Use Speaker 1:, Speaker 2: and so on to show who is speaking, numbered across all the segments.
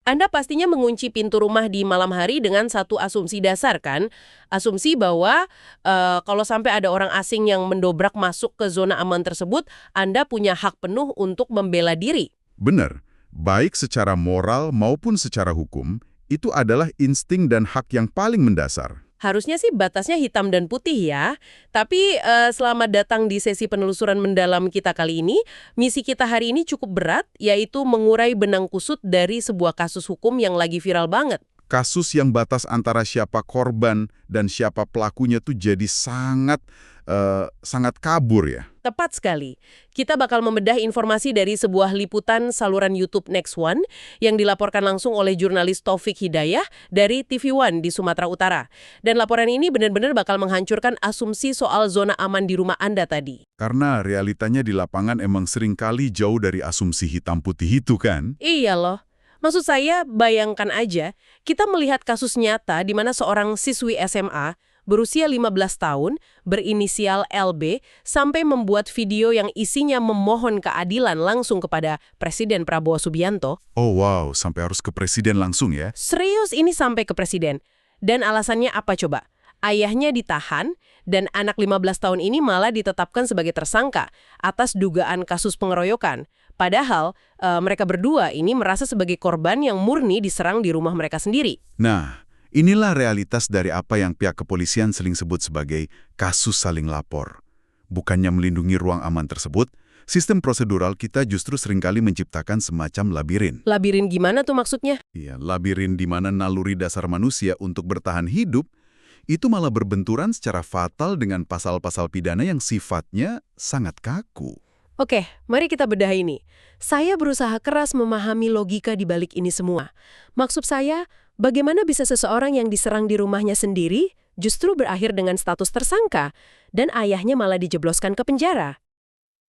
Speaker 1: Anda pastinya mengunci pintu rumah di malam hari dengan satu asumsi dasar kan? Asumsi bahwa kalau sampai ada orang asing yang mendobrak masuk ke zona aman tersebut, Anda punya hak penuh untuk membela diri.
Speaker 2: Benar, baik secara moral maupun secara hukum, itu adalah insting dan hak yang paling mendasar.
Speaker 1: Harusnya sih batasnya hitam dan putih ya. Tapi selamat datang di sesi penelusuran mendalam kita kali ini. Misi kita hari ini cukup berat, yaitu mengurai benang kusut dari sebuah kasus hukum yang lagi viral banget.
Speaker 2: Kasus yang batas antara siapa korban dan siapa pelakunya tuh jadi sangat kabur ya.
Speaker 1: Tepat sekali. Kita bakal membedah informasi dari sebuah liputan saluran YouTube Next One yang dilaporkan langsung oleh jurnalis Taufik Hidayah dari TV One di Sumatera Utara. Dan laporan ini benar-benar bakal menghancurkan asumsi soal zona aman di rumah Anda tadi.
Speaker 2: Karena realitanya di lapangan emang seringkali jauh dari asumsi hitam putih itu kan?
Speaker 1: Iya loh. Maksud saya, bayangkan aja, kita melihat kasus nyata di mana seorang siswi SMA berusia 15 tahun, berinisial LB, sampai membuat video yang isinya memohon keadilan langsung kepada Presiden Prabowo Subianto.
Speaker 2: Oh wow, sampai harus ke presiden langsung ya?
Speaker 1: Serius ini sampai ke presiden. Dan alasannya apa coba? Ayahnya ditahan, dan anak 15 tahun ini malah ditetapkan sebagai tersangka atas dugaan kasus pengeroyokan. Padahal mereka berdua ini merasa sebagai korban yang murni diserang di rumah mereka sendiri.
Speaker 2: Nah, inilah realitas dari apa yang pihak kepolisian sering sebut sebagai kasus saling lapor. Bukannya melindungi ruang aman tersebut, sistem prosedural kita justru seringkali menciptakan semacam labirin.
Speaker 1: Labirin gimana tuh maksudnya?
Speaker 2: Iya, labirin di mana naluri dasar manusia untuk bertahan hidup itu malah berbenturan secara fatal dengan pasal-pasal pidana yang sifatnya sangat kaku.
Speaker 1: Oke, mari kita bedah ini. Saya berusaha keras memahami logika di balik ini semua. Maksud saya, bagaimana bisa seseorang yang diserang di rumahnya sendiri justru berakhir dengan status tersangka dan ayahnya malah dijebloskan ke penjara?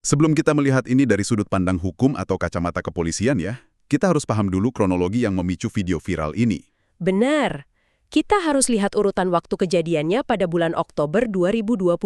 Speaker 2: Sebelum kita melihat ini dari sudut pandang hukum atau kacamata kepolisian ya, kita harus paham dulu kronologi yang memicu video viral ini.
Speaker 1: Benar. Kita harus lihat urutan waktu kejadiannya pada bulan Oktober 2025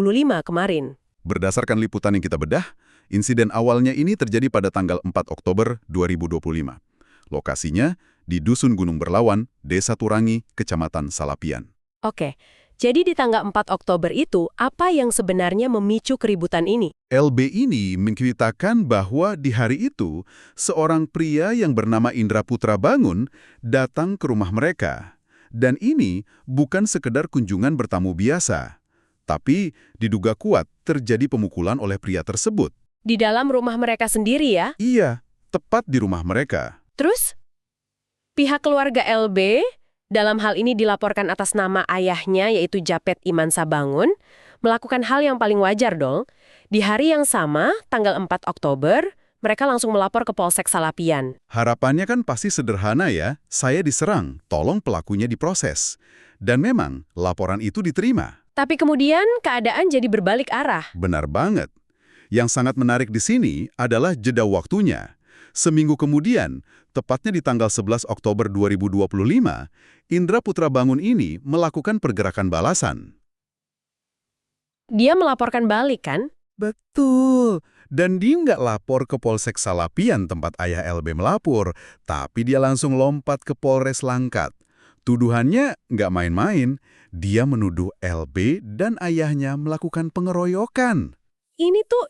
Speaker 1: kemarin.
Speaker 2: Berdasarkan liputan yang kita bedah, insiden awalnya ini terjadi pada tanggal 4 Oktober 2025. Lokasinya di Dusun Gunung Berlawan, Desa Turangi, Kecamatan Salapian.
Speaker 1: Oke, jadi di tanggal 4 Oktober itu, apa yang sebenarnya memicu keributan ini?
Speaker 2: LB ini menceritakan bahwa di hari itu, seorang pria yang bernama Indra Putra Bangun datang ke rumah mereka. Dan ini bukan sekedar kunjungan bertamu biasa, tapi diduga kuat terjadi pemukulan oleh pria tersebut.
Speaker 1: Di dalam rumah mereka sendiri ya?
Speaker 2: Iya, tepat di rumah mereka.
Speaker 1: Terus, pihak keluarga LB, dalam hal ini dilaporkan atas nama ayahnya yaitu Japet Iman Sabangun, melakukan hal yang paling wajar dong. Di hari yang sama, tanggal 4 Oktober, mereka langsung melapor ke Polsek Salapian.
Speaker 2: Harapannya kan pasti sederhana ya, saya diserang, tolong pelakunya diproses. Dan memang, laporan itu diterima.
Speaker 1: Tapi kemudian keadaan jadi berbalik arah.
Speaker 2: Benar banget. Yang sangat menarik di sini adalah jeda waktunya. Seminggu kemudian, tepatnya di tanggal 11 Oktober 2025, Indra Putra Bangun ini melakukan pergerakan balasan.
Speaker 1: Dia melaporkan balik kan?
Speaker 2: Betul. Dan dia nggak lapor ke Polsek Salapian tempat ayah LB melapor, tapi dia langsung lompat ke Polres Langkat. Tuduhannya nggak main-main, dia menuduh LB dan ayahnya melakukan pengeroyokan.
Speaker 1: Ini tuh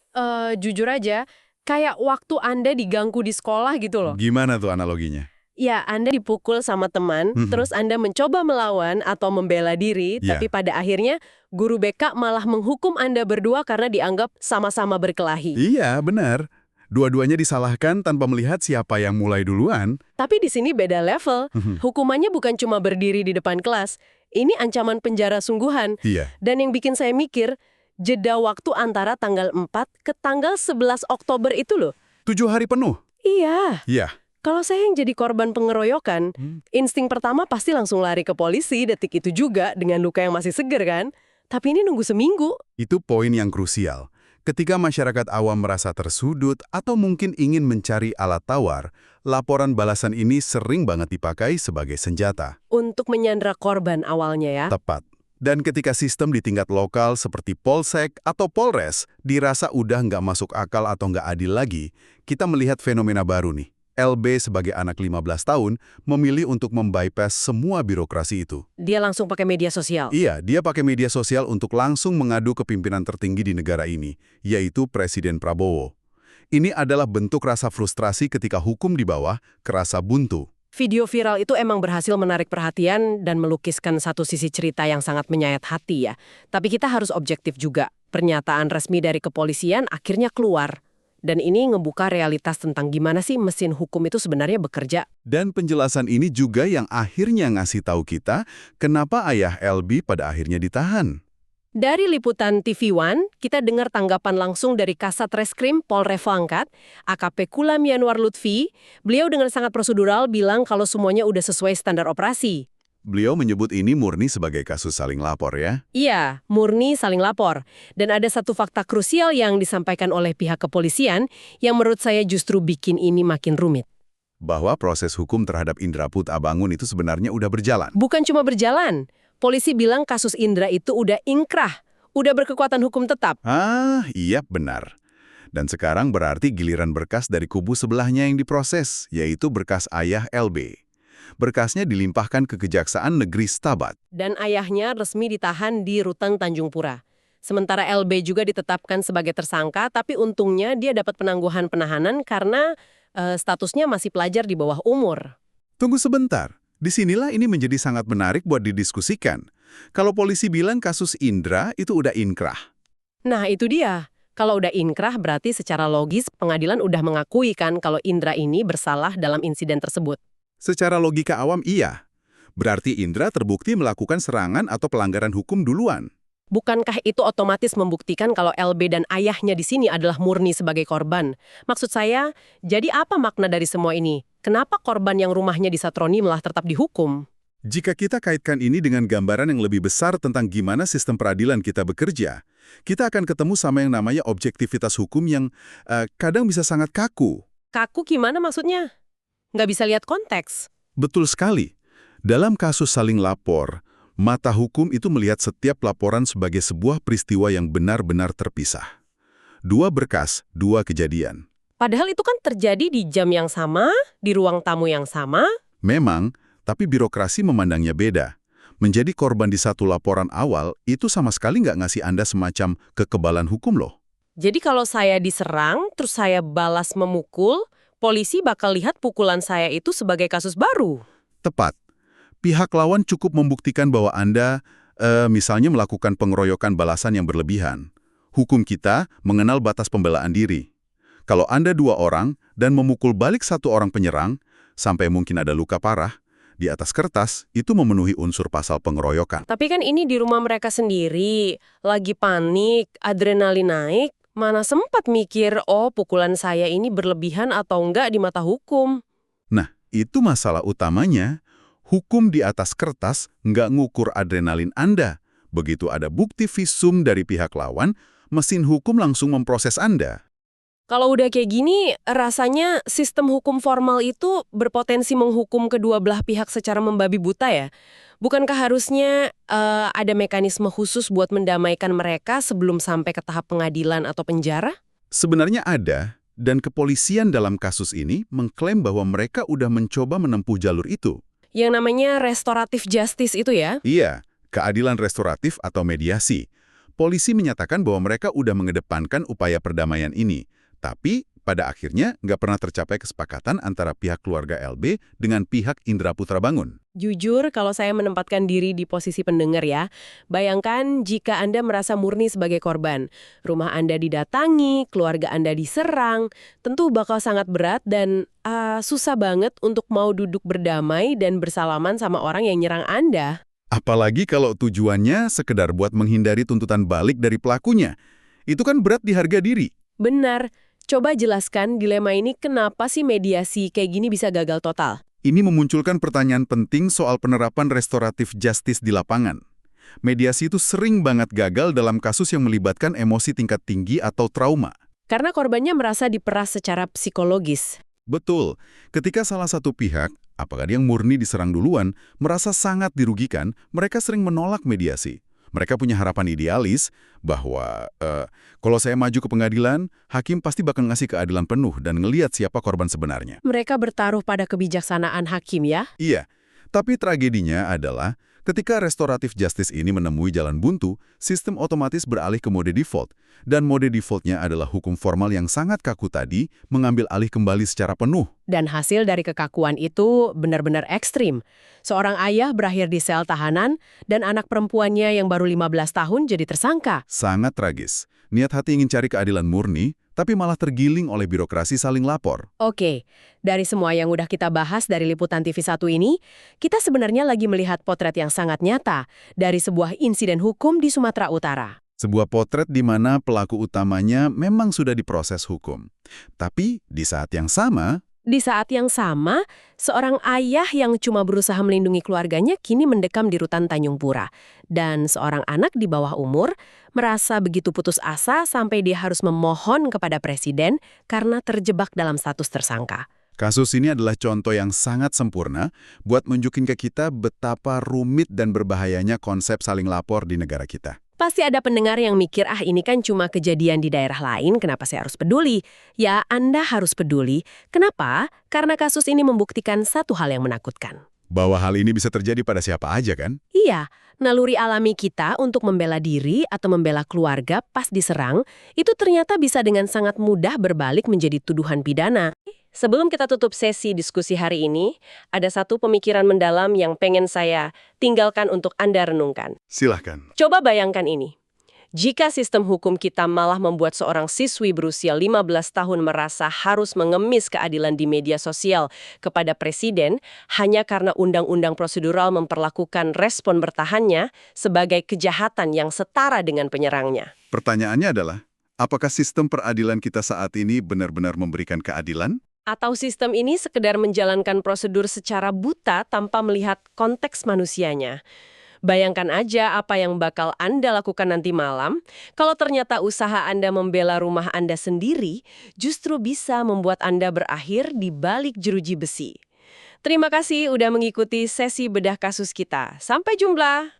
Speaker 1: jujur aja, kayak waktu Anda diganggu di sekolah gitu loh.
Speaker 2: Gimana tuh analoginya?
Speaker 1: Ya, Anda dipukul sama teman, terus Anda mencoba melawan atau membela diri, tapi pada akhirnya guru BK malah menghukum Anda berdua karena dianggap sama-sama berkelahi.
Speaker 2: Iya, benar. Dua-duanya disalahkan tanpa melihat siapa yang mulai duluan.
Speaker 1: Tapi di sini beda level. Hukumannya bukan cuma berdiri di depan kelas. Ini ancaman penjara sungguhan.
Speaker 2: Iya.
Speaker 1: Dan yang bikin saya mikir, jeda waktu antara tanggal 4 ke tanggal 11 Oktober itu loh.
Speaker 2: 7 hari penuh?
Speaker 1: Iya.
Speaker 2: Iya.
Speaker 1: Kalau saya yang jadi korban pengeroyokan, insting pertama pasti langsung lari ke polisi detik itu juga dengan luka yang masih seger kan? Tapi ini nunggu seminggu.
Speaker 2: Itu poin yang krusial. Ketika masyarakat awam merasa tersudut atau mungkin ingin mencari alat tawar, laporan balasan ini sering banget dipakai sebagai senjata.
Speaker 1: Untuk menyandra korban awalnya ya.
Speaker 2: Tepat. Dan ketika sistem di tingkat lokal seperti Polsek atau Polres dirasa udah nggak masuk akal atau nggak adil lagi, kita melihat fenomena baru nih. LB sebagai anak 15 tahun memilih untuk membypass semua birokrasi itu.
Speaker 1: Dia langsung pakai media sosial.
Speaker 2: Iya, dia pakai media sosial untuk langsung mengadu ke pimpinan tertinggi di negara ini, yaitu Presiden Prabowo. Ini adalah bentuk rasa frustrasi ketika hukum di bawah kerasa buntu.
Speaker 1: Video viral itu emang berhasil menarik perhatian dan melukiskan satu sisi cerita yang sangat menyayat hati ya. Tapi kita harus objektif juga. Pernyataan resmi dari kepolisian akhirnya keluar. Dan ini ngebuka realitas tentang gimana sih mesin hukum itu sebenarnya bekerja.
Speaker 2: Dan penjelasan ini juga yang akhirnya ngasih tahu kita kenapa ayah LB pada akhirnya ditahan.
Speaker 1: Dari liputan TV One, kita dengar tanggapan langsung dari Kasat Reskrim Polres Langkat, AKP Kulam Yanuar Lutfi. Beliau dengan sangat prosedural bilang kalau semuanya udah sesuai standar operasi.
Speaker 2: Beliau menyebut ini murni sebagai kasus saling lapor ya.
Speaker 1: Iya, murni saling lapor. Dan ada satu fakta krusial yang disampaikan oleh pihak kepolisian yang menurut saya justru bikin ini makin rumit.
Speaker 2: Bahwa proses hukum terhadap Indra Putrabangun itu sebenarnya udah berjalan.
Speaker 1: Bukan cuma berjalan. Polisi bilang kasus Indra itu udah ingkrah, udah berkekuatan hukum tetap.
Speaker 2: Iya benar. Dan sekarang berarti giliran berkas dari kubu sebelahnya yang diproses, yaitu berkas ayah LB. Berkasnya dilimpahkan ke Kejaksaan Negeri Stabat.
Speaker 1: Dan ayahnya resmi ditahan di Rutan Tanjung Pura. Sementara LB juga ditetapkan sebagai tersangka, tapi untungnya dia dapat penangguhan penahanan karena statusnya masih pelajar di bawah umur.
Speaker 2: Tunggu sebentar. Disinilah ini menjadi sangat menarik buat didiskusikan. Kalau polisi bilang kasus Indra itu udah inkrah.
Speaker 1: Nah itu dia. Kalau udah inkrah berarti secara logis pengadilan udah mengakui kan kalau Indra ini bersalah dalam insiden tersebut.
Speaker 2: Secara logika awam iya. Berarti Indra terbukti melakukan serangan atau pelanggaran hukum duluan.
Speaker 1: Bukankah itu otomatis membuktikan kalau LB dan ayahnya di sini adalah murni sebagai korban? Maksud saya, jadi apa makna dari semua ini? Kenapa korban yang rumahnya di Satroni malah tetap dihukum?
Speaker 2: Jika kita kaitkan ini dengan gambaran yang lebih besar tentang gimana sistem peradilan kita bekerja, kita akan ketemu sama yang namanya objektivitas hukum yang kadang bisa sangat kaku.
Speaker 1: Kaku gimana maksudnya? Nggak bisa lihat konteks.
Speaker 2: Betul sekali. Dalam kasus saling lapor, mata hukum itu melihat setiap laporan sebagai sebuah peristiwa yang benar-benar terpisah. Dua berkas, dua kejadian.
Speaker 1: Padahal itu kan terjadi di jam yang sama, di ruang tamu yang sama.
Speaker 2: Memang, tapi birokrasi memandangnya beda. Menjadi korban di satu laporan awal, itu sama sekali nggak ngasih Anda semacam kekebalan hukum loh.
Speaker 1: Jadi kalau saya diserang, terus saya balas memukul, polisi bakal lihat pukulan saya itu sebagai kasus baru.
Speaker 2: Tepat. Pihak lawan cukup membuktikan bahwa Anda, misalnya melakukan pengeroyokan balasan yang berlebihan. Hukum kita mengenal batas pembelaan diri. Kalau Anda dua orang dan memukul balik satu orang penyerang, sampai mungkin ada luka parah, di atas kertas itu memenuhi unsur pasal pengeroyokan.
Speaker 1: Tapi kan ini di rumah mereka sendiri, lagi panik, adrenalin naik, mana sempat mikir, oh pukulan saya ini berlebihan atau enggak di mata hukum.
Speaker 2: Nah, itu masalah utamanya. Hukum di atas kertas nggak ngukur adrenalin Anda. Begitu ada bukti visum dari pihak lawan, mesin hukum langsung memproses Anda.
Speaker 1: Kalau udah kayak gini, rasanya sistem hukum formal itu berpotensi menghukum kedua belah pihak secara membabi buta ya. Bukankah harusnya ada mekanisme khusus buat mendamaikan mereka sebelum sampai ke tahap pengadilan atau penjara?
Speaker 2: Sebenarnya ada, dan kepolisian dalam kasus ini mengklaim bahwa mereka udah mencoba menempuh jalur itu.
Speaker 1: Yang namanya restoratif justice itu ya?
Speaker 2: Iya, keadilan restoratif atau mediasi. Polisi menyatakan bahwa mereka udah mengedepankan upaya perdamaian ini. Tapi pada akhirnya nggak pernah tercapai kesepakatan antara pihak keluarga LB dengan pihak Indra Putrabangun.
Speaker 1: Jujur, kalau saya menempatkan diri di posisi pendengar ya, bayangkan jika Anda merasa murni sebagai korban. Rumah Anda didatangi, keluarga Anda diserang, tentu bakal sangat berat dan susah banget untuk mau duduk berdamai dan bersalaman sama orang yang nyerang Anda.
Speaker 2: Apalagi kalau tujuannya sekedar buat menghindari tuntutan balik dari pelakunya. Itu kan berat di harga diri.
Speaker 1: Benar. Coba jelaskan dilema ini kenapa sih mediasi kayak gini bisa gagal total?
Speaker 2: Ini memunculkan pertanyaan penting soal penerapan restoratif justice di lapangan. Mediasi itu sering banget gagal dalam kasus yang melibatkan emosi tingkat tinggi atau trauma.
Speaker 1: Karena korbannya merasa diperas secara psikologis.
Speaker 2: Betul, ketika salah satu pihak, apakah yang murni diserang duluan, merasa sangat dirugikan, mereka sering menolak mediasi. Mereka punya harapan idealis bahwa kalau saya maju ke pengadilan, hakim pasti bakal ngasih keadilan penuh dan ngelihat siapa korban sebenarnya.
Speaker 1: Mereka bertaruh pada kebijaksanaan hakim ya?
Speaker 2: Iya, tapi tragedinya adalah ketika restoratif justice ini menemui jalan buntu, sistem otomatis beralih ke mode default. Dan mode defaultnya adalah hukum formal yang sangat kaku tadi mengambil alih kembali secara penuh.
Speaker 1: Dan hasil dari kekakuan itu benar-benar ekstrim. Seorang ayah berakhir di sel tahanan dan anak perempuannya yang baru 15 tahun jadi tersangka.
Speaker 2: Sangat tragis. Niat hati ingin cari keadilan murni, tapi malah tergiling oleh birokrasi saling lapor.
Speaker 1: Oke, dari semua yang udah kita bahas dari Liputan TV1 ini, kita sebenarnya lagi melihat potret yang sangat nyata dari sebuah insiden hukum di Sumatera Utara.
Speaker 2: Sebuah potret di mana pelaku utamanya memang sudah diproses hukum. Tapi di saat yang sama,
Speaker 1: seorang ayah yang cuma berusaha melindungi keluarganya kini mendekam di rutan Tanjung Pura. Dan seorang anak di bawah umur merasa begitu putus asa sampai dia harus memohon kepada presiden karena terjebak dalam status tersangka.
Speaker 2: kasus ini adalah contoh yang sangat sempurna buat nunjukin ke kita betapa rumit dan berbahayanya konsep saling lapor di negara kita.
Speaker 1: Pasti ada pendengar yang mikir, ini kan cuma kejadian di daerah lain, kenapa saya harus peduli? Ya, Anda harus peduli. Kenapa? Karena kasus ini membuktikan satu hal yang menakutkan.
Speaker 2: Bahwa hal ini bisa terjadi pada siapa aja kan?
Speaker 1: Iya, naluri alami kita untuk membela diri atau membela keluarga pas diserang, itu ternyata bisa dengan sangat mudah berbalik menjadi tuduhan pidana. Sebelum kita tutup sesi diskusi hari ini, ada satu pemikiran mendalam yang pengen saya tinggalkan untuk Anda renungkan.
Speaker 2: Silahkan.
Speaker 1: Coba bayangkan ini. Jika sistem hukum kita malah membuat seorang siswi berusia 15 tahun merasa harus mengemis keadilan di media sosial kepada presiden hanya karena undang-undang prosedural memperlakukan respon bertahannya sebagai kejahatan yang setara dengan penyerangnya.
Speaker 2: Pertanyaannya adalah, apakah sistem peradilan kita saat ini benar-benar memberikan keadilan?
Speaker 1: Atau sistem ini sekedar menjalankan prosedur secara buta tanpa melihat konteks manusianya? Bayangkan aja apa yang bakal Anda lakukan nanti malam kalau ternyata usaha Anda membela rumah Anda sendiri justru bisa membuat Anda berakhir di balik jeruji besi. Terima kasih udah mengikuti sesi bedah kasus kita. Sampai jumpa!